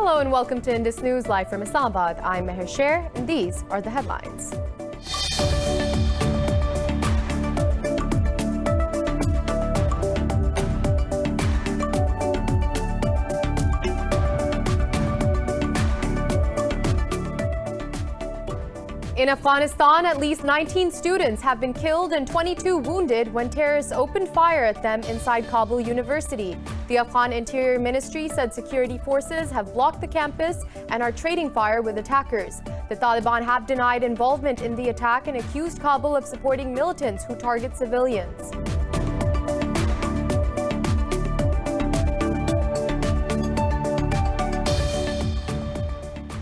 Hello and welcome to Indus News live from Islamabad. I'm Meher Sher and these are the headlines. In Afghanistan, at least 19 students have been killed and 22 wounded when terrorists opened fire at them inside Kabul University. The Afghan Interior Ministry said security forces have blocked the campus and are trading fire with attackers. The Taliban have denied involvement in the attack and accused Kabul of supporting militants who target civilians.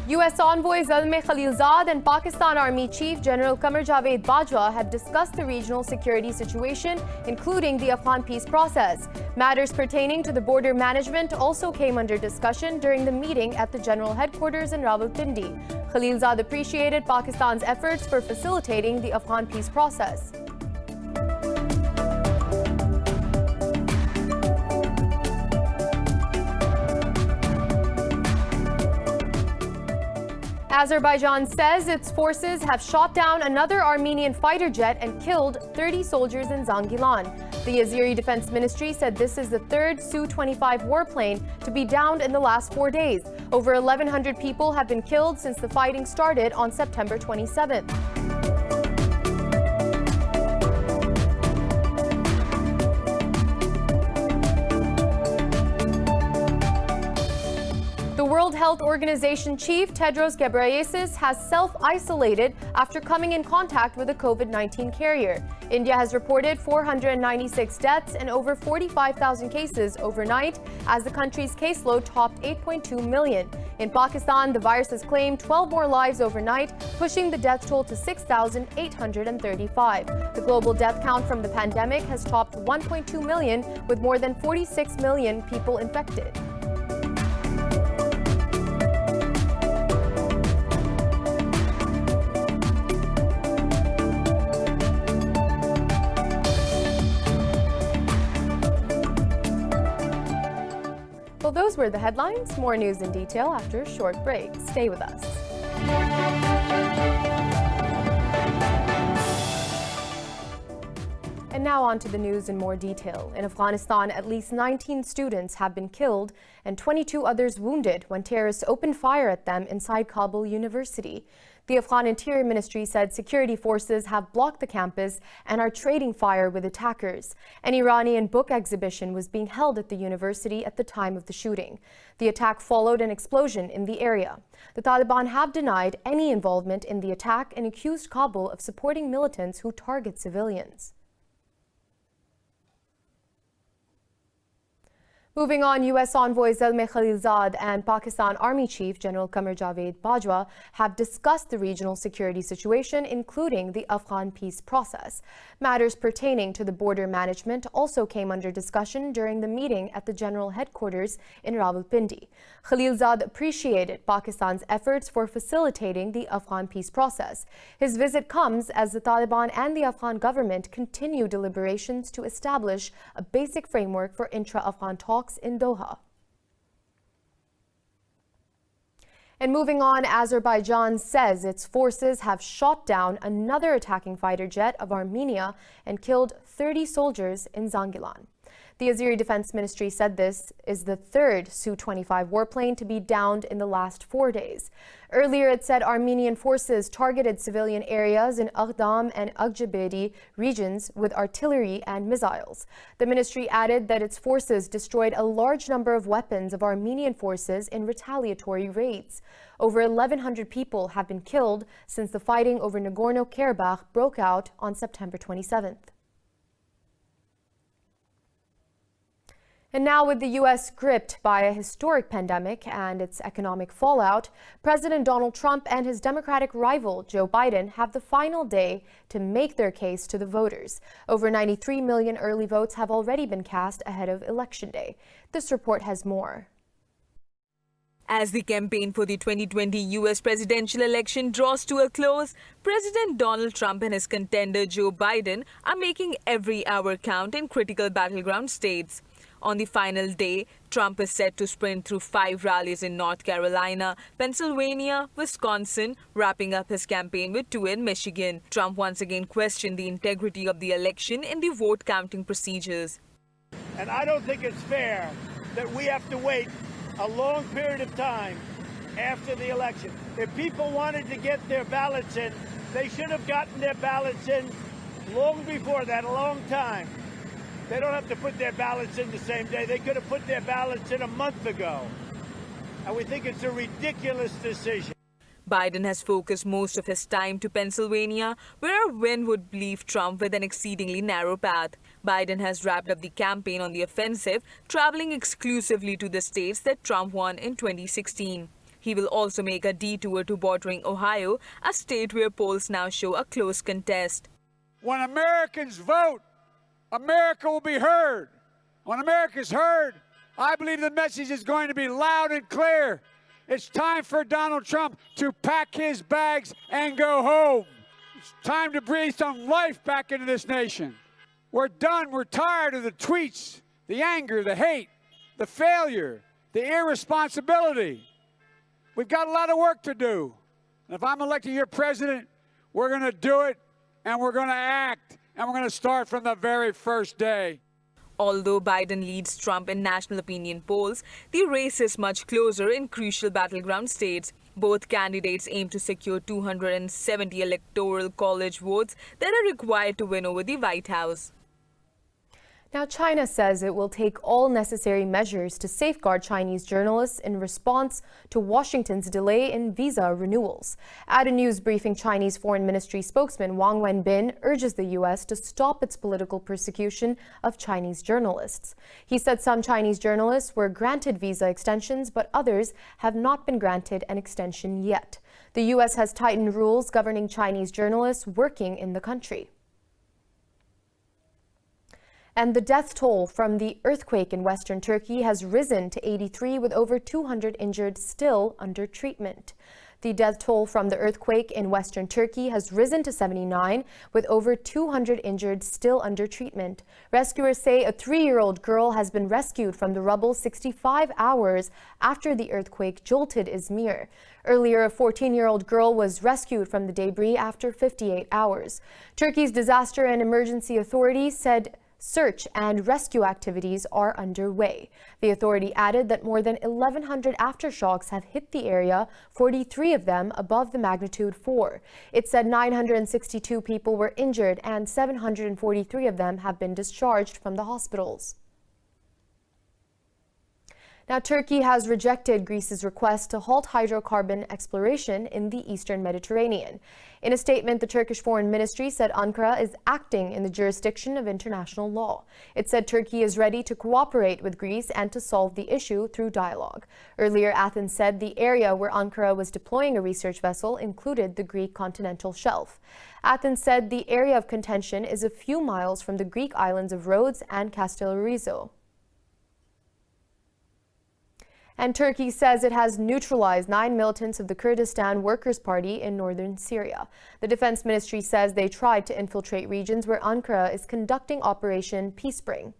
U.S. envoy Zalmay Khalilzad and Pakistan Army Chief General Qamar Javed Bajwa have discussed the regional security situation, including the Afghan peace process. Matters pertaining to the border management also came under discussion during the meeting at the General Headquarters in Rawalpindi. Khalilzad appreciated Pakistan's efforts for facilitating the Afghan peace process. Azerbaijan says its forces have shot down another Armenian fighter jet and killed 30 soldiers in Zangilan. The Azeri Defense Ministry said this is the third Su-25 warplane to be downed in the last 4 days. Over 1,100 people have been killed since the fighting started on September 27th. The World Health Organization chief Tedros Ghebreyesus has self-isolated after coming in contact with a COVID-19 carrier. India has reported 496 deaths and over 45,000 cases overnight as the country's caseload topped 8.2 million. In Pakistan, the virus has claimed 12 more lives overnight, pushing the death toll to 6,835. The global death count from the pandemic has topped 1.2 million, with more than 46 million people infected. Well, those were the headlines. More news in detail after a short break. Stay with us. And now on to the news in more detail. In Afghanistan, at least 19 students have been killed and 22 others wounded when terrorists opened fire at them inside Kabul University. The Afghan Interior Ministry said security forces have blocked the campus and are trading fire with attackers. An Iranian book exhibition was being held at the university at the time of the shooting. The attack followed an explosion in the area. The Taliban have denied any involvement in the attack and accused Kabul of supporting militants who target civilians. Moving on, U.S. envoy Zalmay Khalilzad and Pakistan Army Chief General Qamar Javed Bajwa have discussed the regional security situation, including the Afghan peace process. Matters pertaining to the border management also came under discussion during the meeting at the General Headquarters in Rawalpindi. Khalilzad appreciated Pakistan's efforts for facilitating the Afghan peace process. His visit comes as the Taliban and the Afghan government continue deliberations to establish a basic framework for intra-Afghan talks in Doha. And moving on, Azerbaijan says its forces have shot down another attacking fighter jet of Armenia and killed 30 soldiers in Zangilan. The Azeri Defense Ministry said this is the third Su-25 warplane to be downed in the last 4 days. Earlier, it said Armenian forces targeted civilian areas in Aghdam and Agjabedi regions with artillery and missiles. The ministry added that its forces destroyed a large number of weapons of Armenian forces in retaliatory raids. Over 1,100 people have been killed since the fighting over Nagorno-Karabakh broke out on September 27th. And now, with the U.S. gripped by a historic pandemic and its economic fallout, President Donald Trump and his Democratic rival Joe Biden have the final day to make their case to the voters. Over 93 million early votes have already been cast ahead of Election Day. This report has more. As the campaign for the 2020 U.S. presidential election draws to a close, President Donald Trump and his contender Joe Biden are making every hour count in critical battleground states. On the final day, Trump is set to sprint through 5 rallies in North Carolina, Pennsylvania, Wisconsin, wrapping up his campaign with 2 in Michigan. Trump once again questioned the integrity of the election in the vote counting procedures. And I don't think it's fair that we have to wait a long period of time after the election. If people wanted to get their ballots in, they should have gotten their ballots in long before that, a long time. They don't have to put their ballots in the same day. They could have put their ballots in a month ago. And we think it's a ridiculous decision. Biden has focused most of his time to Pennsylvania, where a win would leave Trump with an exceedingly narrow path. Biden has wrapped up the campaign on the offensive, traveling exclusively to the states that Trump won in 2016. He will also make a detour to bordering Ohio, a state where polls now show a close contest. When Americans vote, America will be heard. When America is heard, I believe the message is going to be loud and clear. It's time for Donald Trump to pack his bags and go home. It's time to breathe some life back into this nation. We're done. We're tired of the tweets, the anger, the hate, the failure, the irresponsibility. We've got a lot of work to do. And if I'm elected your president, we're going to do it, and we're going to act, and we're going to start from the very first day. Although Biden leads Trump in national opinion polls, the race is much closer in crucial battleground states. Both candidates aim to secure 270 electoral college votes that are required to win over the White House. Now, China says it will take all necessary measures to safeguard Chinese journalists in response to Washington's delay in visa renewals. At a news briefing, Chinese Foreign Ministry spokesman Wang Wenbin urges the U.S. to stop its political persecution of Chinese journalists. He said some Chinese journalists were granted visa extensions, but others have not been granted an extension yet. The U.S. has tightened rules governing Chinese journalists working in the country. And the death toll from the earthquake in western Turkey has risen to 83, with over 200 injured still under treatment. The death toll from the earthquake in western Turkey has risen to 79, with over 200 injured still under treatment. Rescuers say a 3-year-old girl has been rescued from the rubble 65 hours after the earthquake jolted Izmir. Earlier, a 14-year-old girl was rescued from the debris after 58 hours. Turkey's Disaster and Emergency Authority said search and rescue activities are underway. The authority added that more than 1,100 aftershocks have hit the area, 43 of them above the magnitude 4. It said 962 people were injured and 743 of them have been discharged from the hospitals. Now, Turkey has rejected Greece's request to halt hydrocarbon exploration in the eastern Mediterranean. In a statement, the Turkish Foreign Ministry said Ankara is acting in the jurisdiction of international law. It said Turkey is ready to cooperate with Greece and to solve the issue through dialogue. Earlier, Athens said the area where Ankara was deploying a research vessel included the Greek continental shelf. Athens said the area of contention is a few miles from the Greek islands of Rhodes and Castellorizo. And Turkey says it has neutralized 9 militants of the Kurdistan Workers' Party in northern Syria. The Defense Ministry says they tried to infiltrate regions where Ankara is conducting Operation Peace Spring.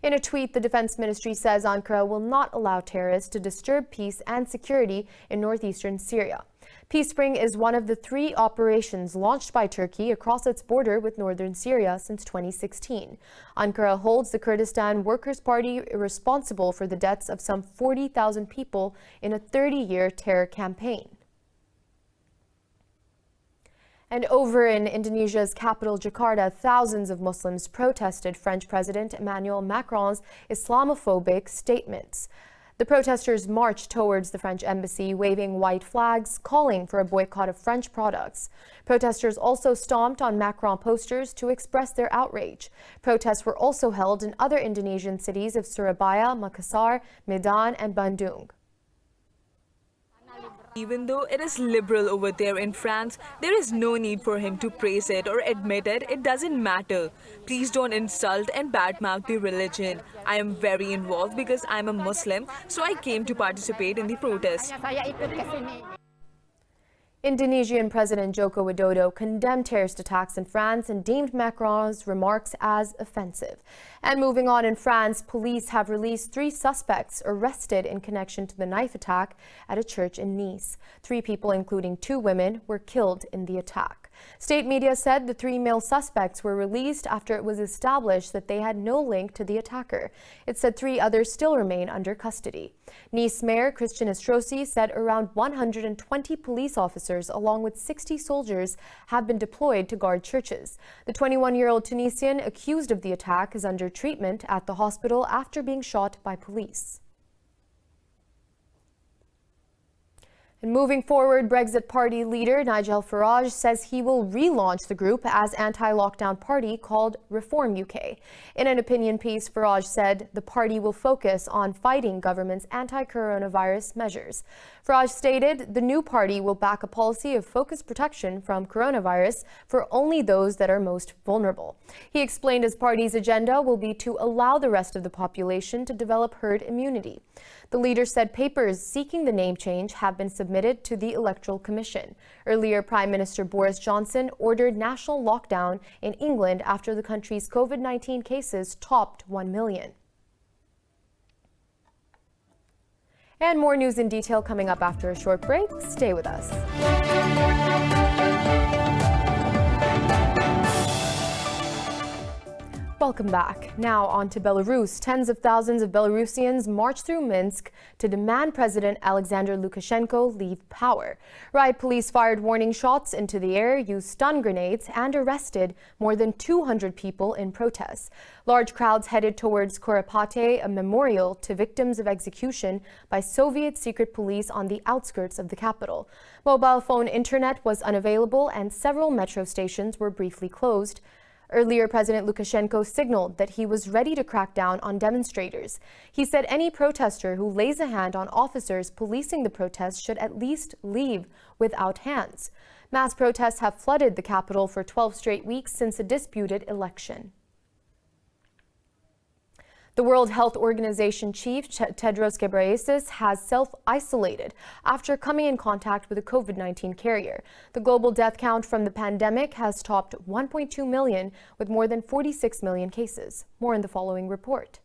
In a tweet, the Defense Ministry says Ankara will not allow terrorists to disturb peace and security in northeastern Syria. Peace Spring is one of the 3 operations launched by Turkey across its border with northern Syria since 2016. Ankara holds the Kurdistan Workers' Party responsible for the deaths of some 40,000 people in a 30-year terror campaign. And over in Indonesia's capital, Jakarta, thousands of Muslims protested French President Emmanuel Macron's Islamophobic statements. The protesters marched towards the French embassy, waving white flags, calling for a boycott of French products. Protesters also stomped on Macron posters to express their outrage. Protests were also held in other Indonesian cities of Surabaya, Makassar, Medan, and Bandung. Even though it is liberal over there in France, there is no need for him to praise it or admit it. It doesn't matter. Please don't insult and badmouth the religion. I am very involved because I'm a Muslim, so I came to participate in the protest. Indonesian President Joko Widodo condemned terrorist attacks in France and deemed Macron's remarks as offensive. And moving on, in France, police have released 3 suspects arrested in connection to the knife attack at a church in Nice. 3 people, including 2 women, were killed in the attack. State media said the 3 male suspects were released after it was established that they had no link to the attacker. It said 3 others still remain under custody. Nice Mayor Christian Estrosi said around 120 police officers along with 60 soldiers have been deployed to guard churches. The 21-year-old Tunisian accused of the attack is under treatment at the hospital after being shot by police. And moving forward, Brexit Party leader Nigel Farage says he will relaunch the group as anti-lockdown party called Reform UK. In an opinion piece, Farage said the party will focus on fighting government's anti-coronavirus measures. Farage stated the new party will back a policy of focused protection from coronavirus for only those that are most vulnerable. He explained his party's agenda will be to allow the rest of the population to develop herd immunity. The leader said papers seeking the name change have been submitted to the Electoral Commission. Earlier, Prime Minister Boris Johnson ordered national lockdown in England after the country's COVID-19 cases topped 1 million. And more news in detail coming up after a short break. Stay with us. Welcome back. Now on to Belarus. Tens of thousands of Belarusians marched through Minsk to demand President Alexander Lukashenko leave power. Riot police fired warning shots into the air, used stun grenades, and arrested more than 200 people in protests. Large crowds headed towards Korepate, a memorial to victims of execution by Soviet secret police on the outskirts of the capital. Mobile phone internet was unavailable and several metro stations were briefly closed. Earlier, President Lukashenko signaled that he was ready to crack down on demonstrators. He said any protester who lays a hand on officers policing the protests should at least leave without hands. Mass protests have flooded the capital for 12 straight weeks since a disputed election. The World Health Organization chief, Tedros Ghebreyesus, has self-isolated after coming in contact with a COVID-19 carrier. The global death count from the pandemic has topped 1.2 million, with more than 46 million cases. More in the following report.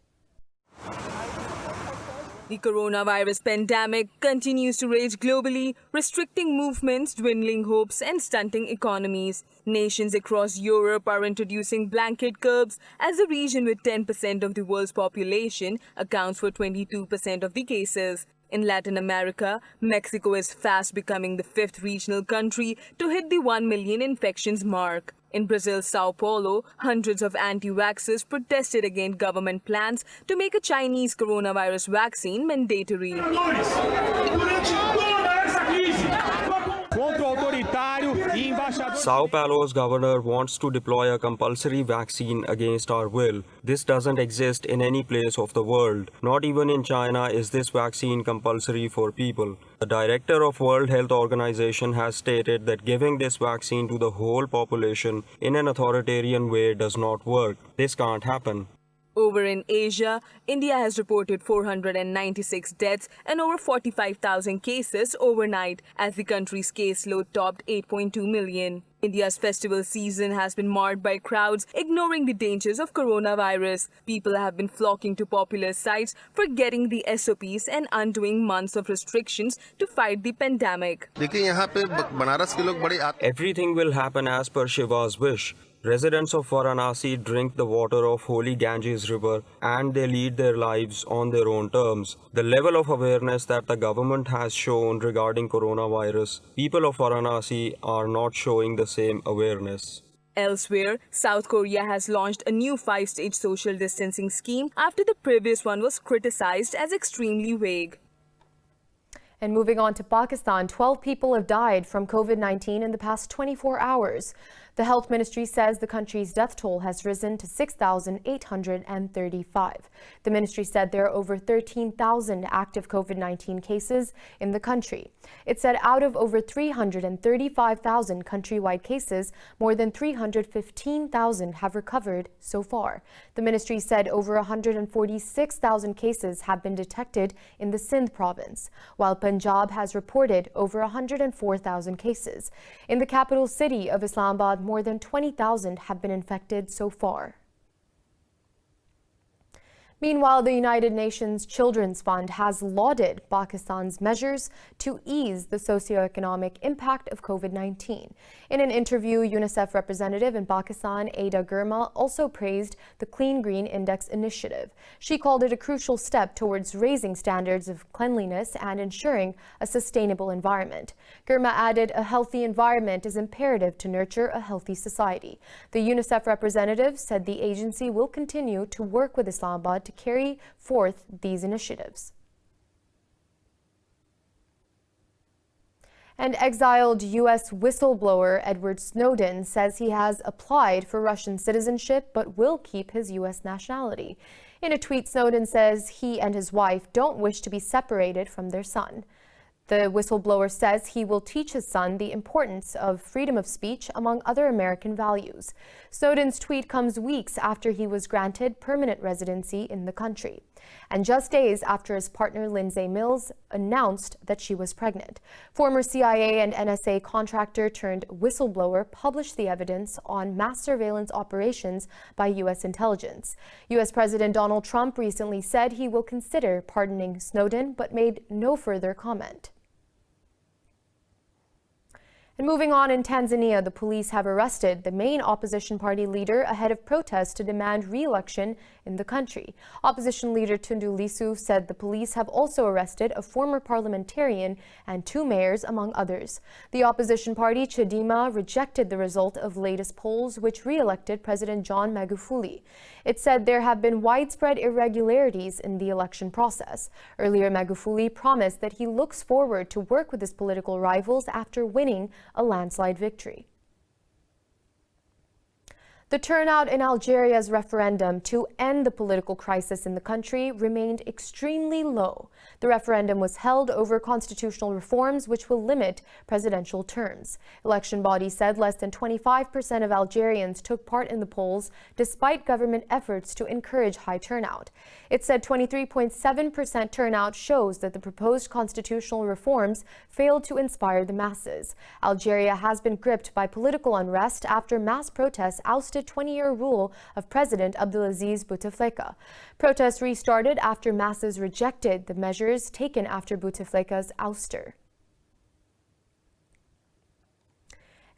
The coronavirus pandemic continues to rage globally, restricting movements, dwindling hopes, and stunting economies. Nations across Europe are introducing blanket curbs as the region with 10% of the world's population accounts for 22% of the cases. In Latin America, Mexico is fast becoming the 5th regional country to hit the 1 million infections mark. In Brazil's Sao Paulo, hundreds of anti-vaxxers protested against government plans to make a Chinese coronavirus vaccine mandatory. Sao Paulo's governor wants to deploy a compulsory vaccine against our will. This doesn't exist in any place of the world. Not even in China is this vaccine compulsory for people. The director of World Health Organization has stated that giving this vaccine to the whole population in an authoritarian way does not work. This can't happen. Over in Asia, India has reported 496 deaths and over 45,000 cases overnight as the country's caseload topped 8.2 million. India's festival season has been marred by crowds ignoring the dangers of coronavirus. People have been flocking to popular sites, forgetting the SOPs and undoing months of restrictions to fight the pandemic. Everything will happen as per Shiva's wish. Residents of Varanasi drink the water of holy Ganges river and they lead their lives on their own terms. The level of awareness that the government has shown regarding coronavirus, people of Varanasi are not showing the same awareness. Elsewhere, South Korea has launched a new 5-stage social distancing scheme after the previous one was criticized as extremely vague. And moving on to Pakistan, 12 people have died from COVID-19 in the past 24 hours. The health ministry says the country's death toll has risen to 6,835. The ministry said there are over 13,000 active COVID-19 cases in the country. It said out of over 335,000 countrywide cases, more than 315,000 have recovered so far. The ministry said over 146,000 cases have been detected in the Sindh province, while Punjab has reported over 104,000 cases. In the capital city of Islamabad, more than 20,000 have been infected so far. Meanwhile, the United Nations Children's Fund has lauded Pakistan's measures to ease the socioeconomic impact of COVID-19. In an interview, UNICEF representative in Pakistan, Ada Girma, also praised the Clean Green Index initiative. She called it a crucial step towards raising standards of cleanliness and ensuring a sustainable environment. Girma added, a healthy environment is imperative to nurture a healthy society. The UNICEF representative said the agency will continue to work with Islamabad to carry forth these initiatives. And exiled U.S. whistleblower Edward Snowden says he has applied for Russian citizenship but will keep his U.S. nationality. In a tweet, Snowden says he and his wife don't wish to be separated from their son. The whistleblower says he will teach his son the importance of freedom of speech, among other American values. Snowden's tweet comes weeks after he was granted permanent residency in the country, and just days after his partner Lindsay Mills announced that she was pregnant. Former CIA and NSA contractor turned whistleblower published the evidence on mass surveillance operations by U.S. intelligence. U.S. President Donald Trump recently said he will consider pardoning Snowden, but made no further comment. And moving on, in Tanzania, the police have arrested the main opposition party leader ahead of protests to demand re-election in the country. Opposition leader Tundu Lissu said the police have also arrested a former parliamentarian and 2 mayors, among others. The opposition party, Chadema, rejected the result of latest polls, which re-elected President John Magufuli. It said there have been widespread irregularities in the election process. Earlier, Magufuli promised that he looks forward to work with his political rivals after winning a landslide victory. The turnout in Algeria's referendum to end the political crisis in the country remained extremely low. The referendum was held over constitutional reforms which will limit presidential terms. Election bodies said less than 25% of Algerians took part in the polls, despite government efforts to encourage high turnout. It said 23.7% turnout shows that the proposed constitutional reforms failed to inspire the masses. Algeria has been gripped by political unrest after mass protests ousted 20-year rule of President Abdelaziz Bouteflika. Protests restarted after masses rejected the measures taken after Bouteflika's ouster.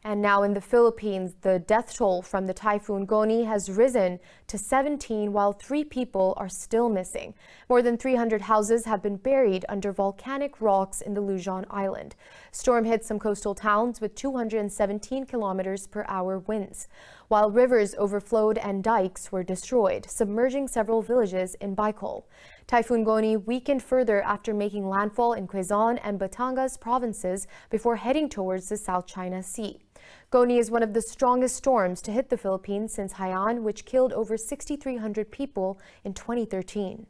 And now in the Philippines, the death toll from the Typhoon Goni has risen to 17, while 3 people are still missing. More than 300 houses have been buried under volcanic rocks in the Luzon Island. Storm hit some coastal towns with 217 kilometers per hour winds, while rivers overflowed and dikes were destroyed, submerging several villages in Bicol. Typhoon Goni weakened further after making landfall in Quezon and Batangas provinces before heading towards the South China Sea. Goni is one of the strongest storms to hit the Philippines since Haiyan, which killed over 6,300 people in 2013.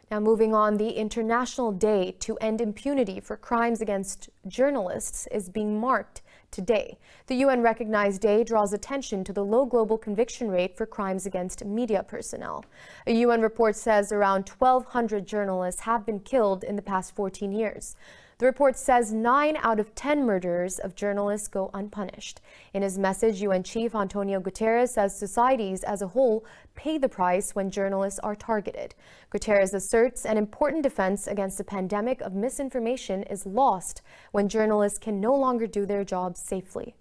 Now moving on, the International Day to End Impunity for Crimes Against Journalists is being marked today. The UN-recognized day draws attention to the low global conviction rate for crimes against media personnel. A UN report says around 1,200 journalists have been killed in the past 14 years. The report says 9 out of 10 murders of journalists go unpunished. In his message, UN Chief Antonio Guterres says societies as a whole pay the price when journalists are targeted. Guterres asserts an important defense against the pandemic of misinformation is lost when journalists can no longer do their jobs safely.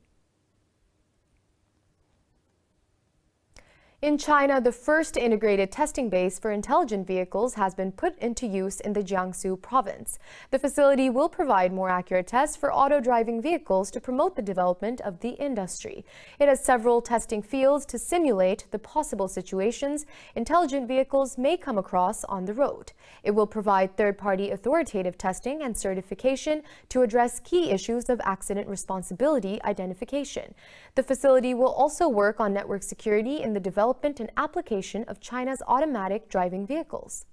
In China, the first integrated testing base for intelligent vehicles has been put into use in the Jiangsu province. The facility will provide more accurate tests for auto-driving vehicles to promote the development of the industry. It has several testing fields to simulate the possible situations intelligent vehicles may come across on the road. It will provide third-party authoritative testing and certification to address key issues of accident responsibility identification. The facility will also work on network security in the development and application of China's automatic driving vehicles.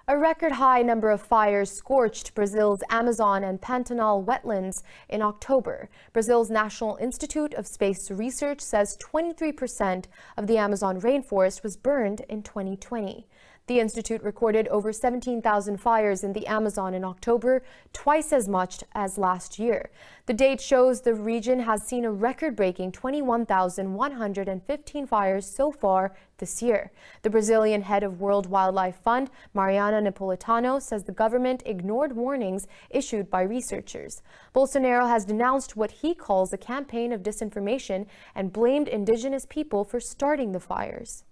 A record-high number of fires scorched Brazil's Amazon and Pantanal wetlands in October. Brazil's National Institute of Space Research says 23% of the Amazon rainforest was burned in 2020. The institute recorded over 17,000 fires in the Amazon in October, twice as much as last year. The date shows the region has seen a record-breaking 21,115 fires so far this year. The Brazilian head of World Wildlife Fund, Mariana Napolitano, says the government ignored warnings issued by researchers. Bolsonaro has denounced what he calls a campaign of disinformation and blamed indigenous people for starting the fires.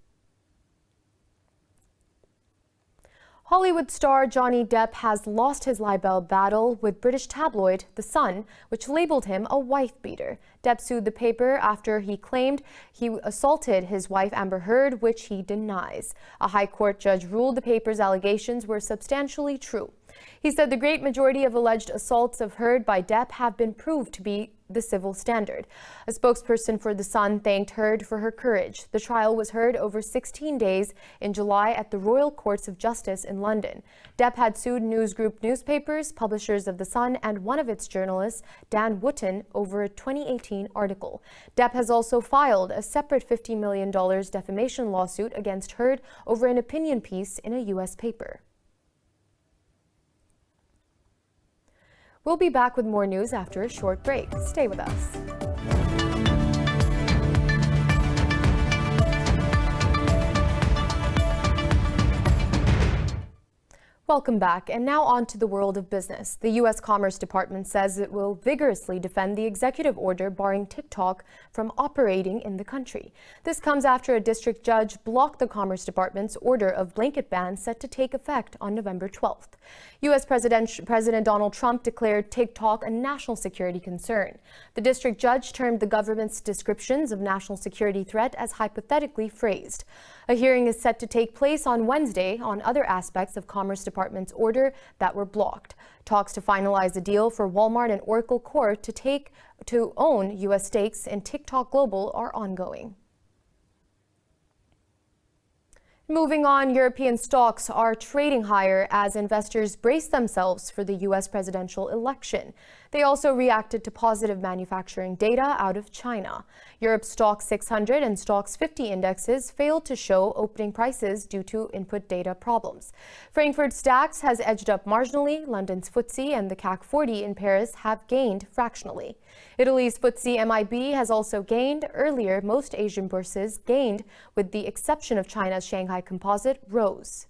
Hollywood star Johnny Depp has lost his libel battle with British tabloid The Sun, which labeled him a wife-beater. Depp sued the paper after he claimed he assaulted his wife Amber Heard, which he denies. A high court judge ruled the paper's allegations were substantially true. He said the great majority of alleged assaults of Heard by Depp have been proved to be the civil standard. A spokesperson for The Sun thanked Heard for her courage. The trial was heard over 16 days in July at the Royal Courts of Justice in London. Depp had sued News Group newspapers, publishers of The Sun, and one of its journalists, Dan Wootton, over a 2018 article. Depp has also filed a separate $50 million defamation lawsuit against Heard over an opinion piece in a U.S. paper. We'll be back with more news after a short break. Stay with us. Welcome back, and now on to the world of business. The U.S. Commerce Department says it will vigorously defend the executive order barring TikTok from operating in the country. This comes after a district judge blocked the Commerce Department's order of blanket ban set to take effect on November 12th. U.S. President Donald Trump declared TikTok a national security concern. The district judge termed the government's descriptions of national security threat as hypothetically phrased. A hearing is set to take place on Wednesday on other aspects of Commerce Department's order that were blocked. Talks to finalize a deal for Walmart and Oracle Corp to own U.S. stakes in TikTok Global are ongoing. Moving on, European stocks are trading higher as investors brace themselves for the U.S. presidential election. They also reacted to positive manufacturing data out of China. Europe's Stoxx 600 and Stoxx 50 indexes failed to show opening prices due to input data problems. Frankfurt's DAX has edged up marginally. London's FTSE and the CAC 40 in Paris have gained fractionally. Italy's FTSE MIB has also gained. Earlier, most Asian bourses gained, with the exception of China's Shanghai Composite rose.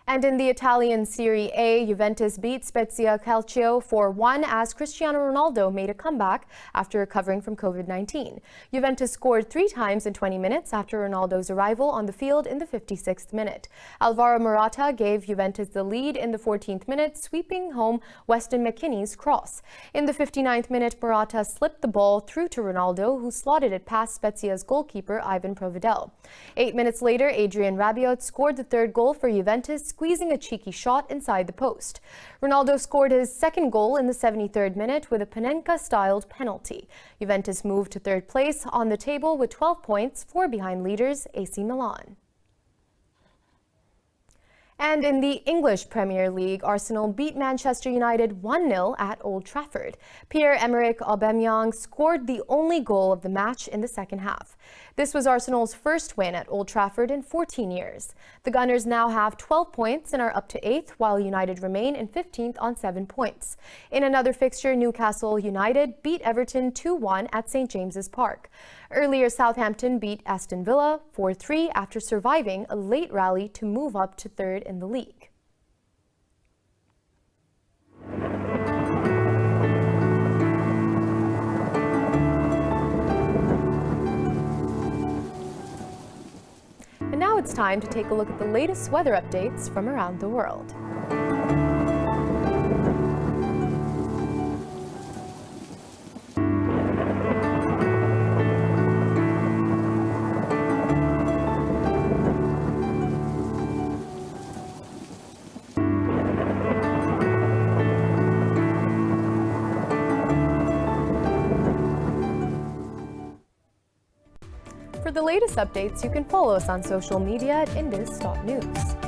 And in the Italian Serie A, Juventus beat Spezia Calcio 4-1 as Cristiano Ronaldo made a comeback after recovering from COVID-19. Juventus scored 3 times in 20 minutes after Ronaldo's arrival on the field in the 56th minute. Alvaro Morata gave Juventus the lead in the 14th minute, sweeping home Weston McKennie's cross. In the 59th minute, Morata slipped the ball through to Ronaldo, who slotted it past Spezia's goalkeeper Ivan Provedel. 8 minutes later, Adrian Rabiot scored the third goal for Juventus, squeezing a cheeky shot inside the post. Ronaldo scored his second goal in the 73rd minute with a Panenka-styled penalty. Juventus moved to third place on the table with 12 points, 4 behind leaders AC Milan. And in the English Premier League, Arsenal beat Manchester United 1-0 at Old Trafford. Pierre-Emerick Aubameyang scored the only goal of the match in the second half. This was Arsenal's first win at Old Trafford in 14 years. The Gunners now have 12 points and are up to 8th, while United remain in 15th on 7 points. In another fixture, Newcastle United beat Everton 2-1 at St James's Park. Earlier, Southampton beat Aston Villa 4-3 after surviving a late rally to move up to third in the league. And now it's time to take a look at the latest weather updates from around the world. For the latest updates, you can follow us on social media at indus.news.